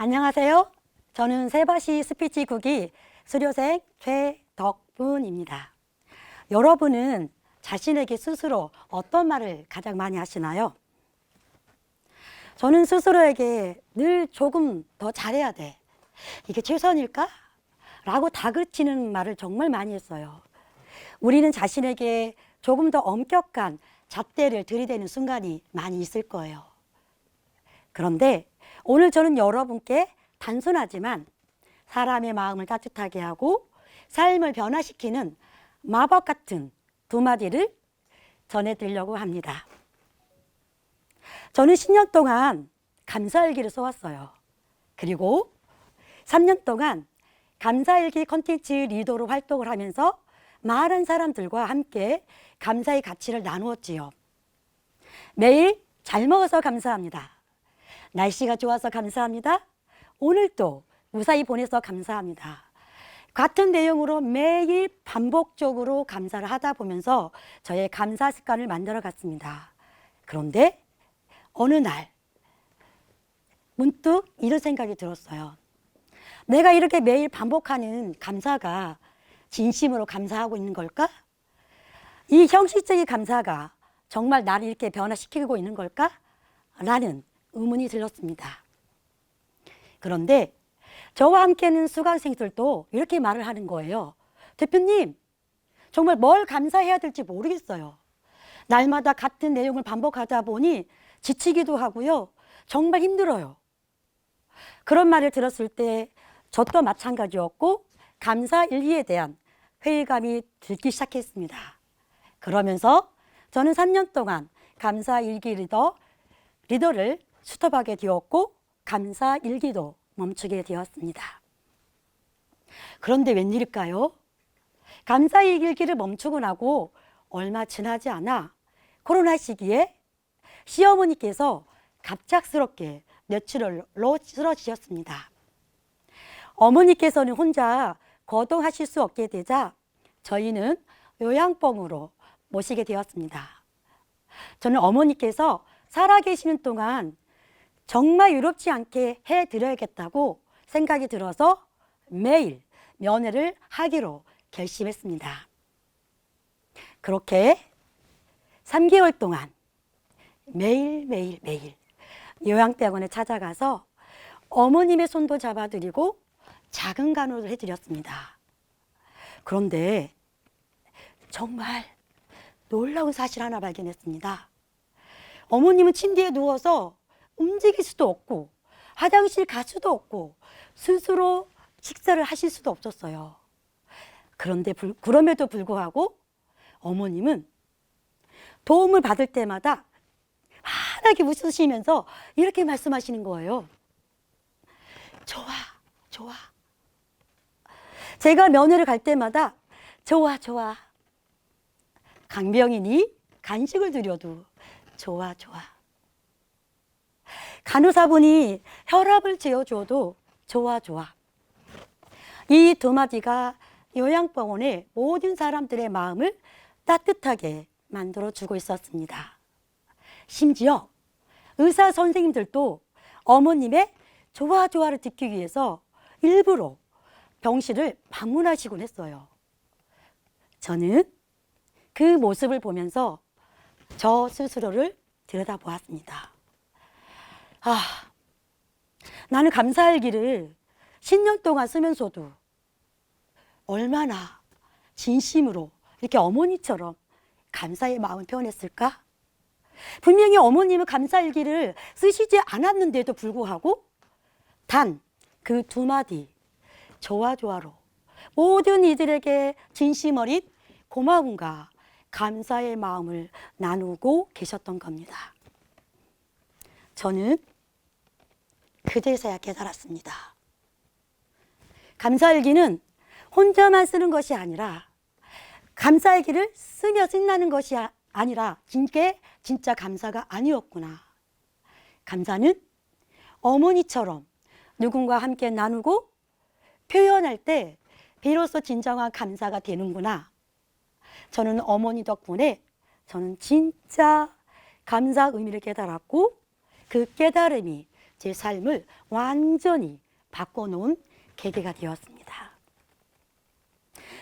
안녕하세요. 저는 세바시 스피치 국기 수료생 최덕분입니다. 여러분은 자신에게 스스로 어떤 말을 가장 많이 하시나요? 저는 스스로에게 늘 조금 더 잘해야 돼. 이게 최선일까? 라고 다그치는 말을 정말 많이 했어요. 우리는 자신에게 조금 더 엄격한 잣대를 들이대는 순간이 많이 있을 거예요. 그런데 오늘 저는 여러분께 단순하지만 사람의 마음을 따뜻하게 하고 삶을 변화시키는 마법 같은 두 마디를 전해드리려고 합니다. 저는 10년 동안 감사일기를 써왔어요. 그리고 3년 동안 감사일기 콘텐츠 리더로 활동을 하면서 많은 사람들과 함께 감사의 가치를 나누었지요. 매일 잘 먹어서 감사합니다. 날씨가 좋아서 감사합니다. 오늘도 무사히 보내서 감사합니다. 같은 내용으로 매일 반복적으로 감사를 하다 보면서 저의 감사 습관을 만들어 갔습니다. 그런데 어느 날 문득 이런 생각이 들었어요. 내가 이렇게 매일 반복하는 감사가 진심으로 감사하고 있는 걸까? 이 형식적인 감사가 정말 나를 이렇게 변화시키고 있는 걸까? 라는 의문이 들었습니다. 그런데 저와 함께하는 수강생들도 이렇게 말을 하는 거예요. 대표님, 정말 뭘 감사해야 될지 모르겠어요. 날마다 같은 내용을 반복하다 보니 지치기도 하고요. 정말 힘들어요. 그런 말을 들었을 때 저 또 마찬가지였고 감사 일기에 대한 회의감이 들기 시작했습니다. 그러면서 저는 3년 동안 감사 일기 리더를 스톱하게 되었고 감사 일기도 멈추게 되었습니다. 그런데 웬일일까요? 감사 일기를 멈추고 나고 얼마 지나지 않아 코로나 시기에 시어머니께서 갑작스럽게 뇌출혈로 쓰러지셨습니다. 어머니께서는 혼자 거동하실 수 없게 되자 저희는 요양병으로 모시게 되었습니다. 저는 어머니께서 살아계시는 동안 정말 유롭지 않게 해드려야겠다고 생각이 들어서 매일 면회를 하기로 결심했습니다. 그렇게 3개월 동안 매일 요양병원에 찾아가서 어머님의 손도 잡아드리고 작은 간호를 해드렸습니다. 그런데 정말 놀라운 사실 하나 발견했습니다. 어머님은 침대에 누워서 움직일 수도 없고 화장실 갈 수도 없고 스스로 식사를 하실 수도 없었어요. 그럼에도 불구하고 어머님은 도움을 받을 때마다 환하게 웃으시면서 이렇게 말씀하시는 거예요. 좋아. 제가 면회를 갈 때마다 좋아. 강병인이 간식을 드려도 좋아. 간호사분이 혈압을 재어줘도 좋아. 이 두 마디가 요양병원의 모든 사람들의 마음을 따뜻하게 만들어주고 있었습니다. 심지어 의사 선생님들도 어머님의 좋아를 듣기 위해서 일부러 병실을 방문하시곤 했어요. 저는 그 모습을 보면서 저 스스로를 들여다보았습니다. 나는 감사일기를 10년 동안 쓰면서도 얼마나 진심으로 이렇게 어머니처럼 감사의 마음을 표현했을까? 분명히 어머님은 감사일기를 쓰시지 않았는데도 불구하고 단 그 두 마디 좋아로 모든 이들에게 진심 어린 고마움과 감사의 마음을 나누고 계셨던 겁니다. 저는 그제서야 깨달았습니다. 감사일기는 혼자만 쓰는 것이 아니라 감사일기를 쓰며 신나는 것이 아니라 진짜 감사가 아니었구나. 감사는 어머니처럼 누군가 함께 나누고 표현할 때 비로소 진정한 감사가 되는구나. 저는 어머니 덕분에 저는 진짜 감사 의미를 깨달았고 그 깨달음이 제 삶을 완전히 바꿔놓은 계기가 되었습니다.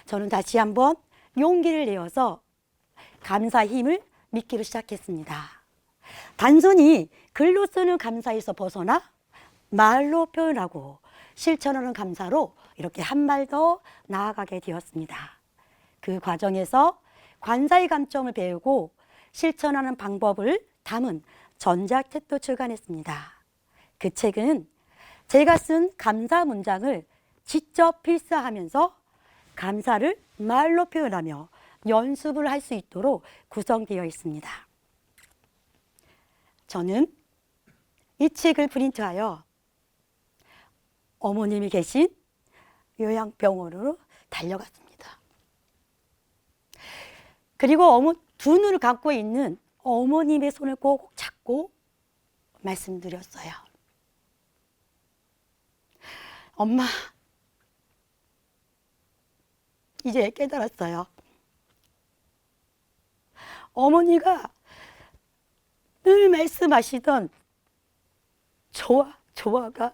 저는 다시 한번 용기를 내어서 감사의 힘을 믿기로 시작했습니다. 단순히 글로 쓰는 감사에서 벗어나 말로 표현하고 실천하는 감사로 이렇게 한 발 더 나아가게 되었습니다. 그 과정에서 관사의 감점을 배우고 실천하는 방법을 담은 전작책도 출간했습니다. 그 책은 제가 쓴 감사 문장을 직접 필사하면서 감사를 말로 표현하며 연습을 할 수 있도록 구성되어 있습니다. 저는 이 책을 프린트하여 어머님이 계신 요양병원으로 달려갔습니다. 그리고 두 눈을 감고 있는 어머님의 손을 꼭 잡고 말씀드렸어요. 엄마, 이제 깨달았어요. 어머니가 늘 말씀하시던 조화가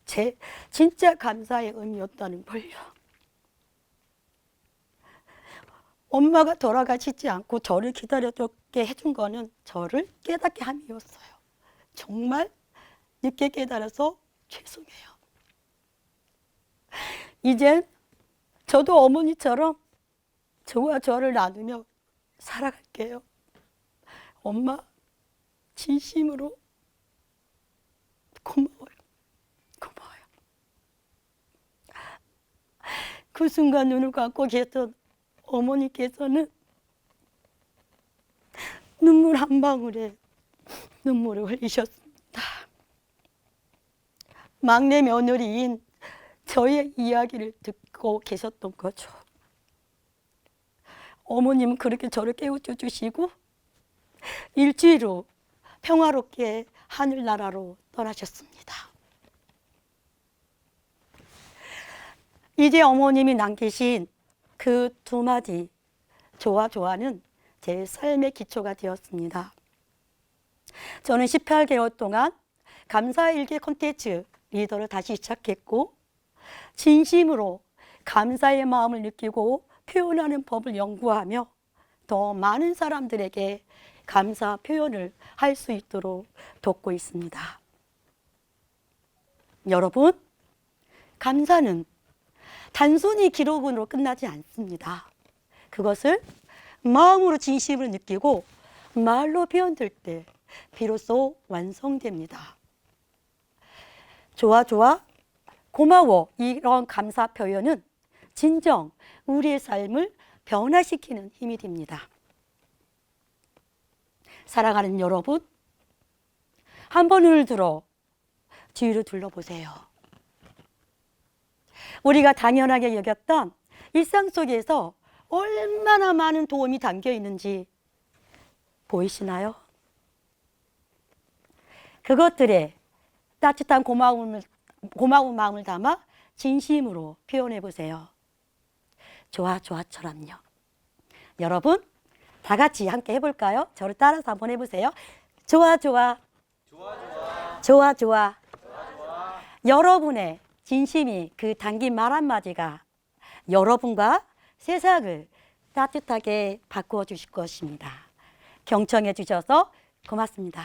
제 진짜 감사의 의미였다는 걸요. 엄마가 돌아가시지 않고 저를 기다려주게 해준 거는 저를 깨닫게 함이었어요. 정말 늦게 깨달아서 죄송해요. 이젠 저도 어머니처럼 저와 저를 나누며 살아갈게요. 엄마, 진심으로 고마워요. 그 순간 눈을 감고 계셨던 어머니께서는 눈물 한 방울에 눈물을 흘리셨습니다. 막내 며느리인 저의 이야기를 듣고 계셨던 거죠. 어머님은 그렇게 저를 깨우쳐 주시고 일주일 후 평화롭게 하늘나라로 떠나셨습니다. 이제 어머님이 남기신 그 두 마디 좋아는 제 삶의 기초가 되었습니다. 저는 18개월 동안 감사일기 콘텐츠 리더를 다시 시작했고 진심으로 감사의 마음을 느끼고 표현하는 법을 연구하며 더 많은 사람들에게 감사 표현을 할 수 있도록 돕고 있습니다. 여러분, 감사는 단순히 기록으로 끝나지 않습니다. 그것을 마음으로 진심을 느끼고 말로 표현될 때 비로소 완성됩니다. 좋아, 고마워, 이런 감사 표현은 진정 우리의 삶을 변화시키는 힘이 됩니다. 사랑하는 여러분, 한번 눈을 들어 뒤를 둘러보세요. 우리가 당연하게 여겼던 일상 속에서 얼마나 많은 도움이 담겨 있는지 보이시나요? 그것들에 따뜻한 고마운 마음을 담아 진심으로 표현해 보세요. 좋아처럼요. 여러분, 다 같이 함께 해볼까요? 저를 따라서 한번 해보세요. 좋아. 여러분의 진심이 그 담긴 말 한마디가 여러분과 세상을 따뜻하게 바꾸어 주실 것입니다. 경청해 주셔서 고맙습니다.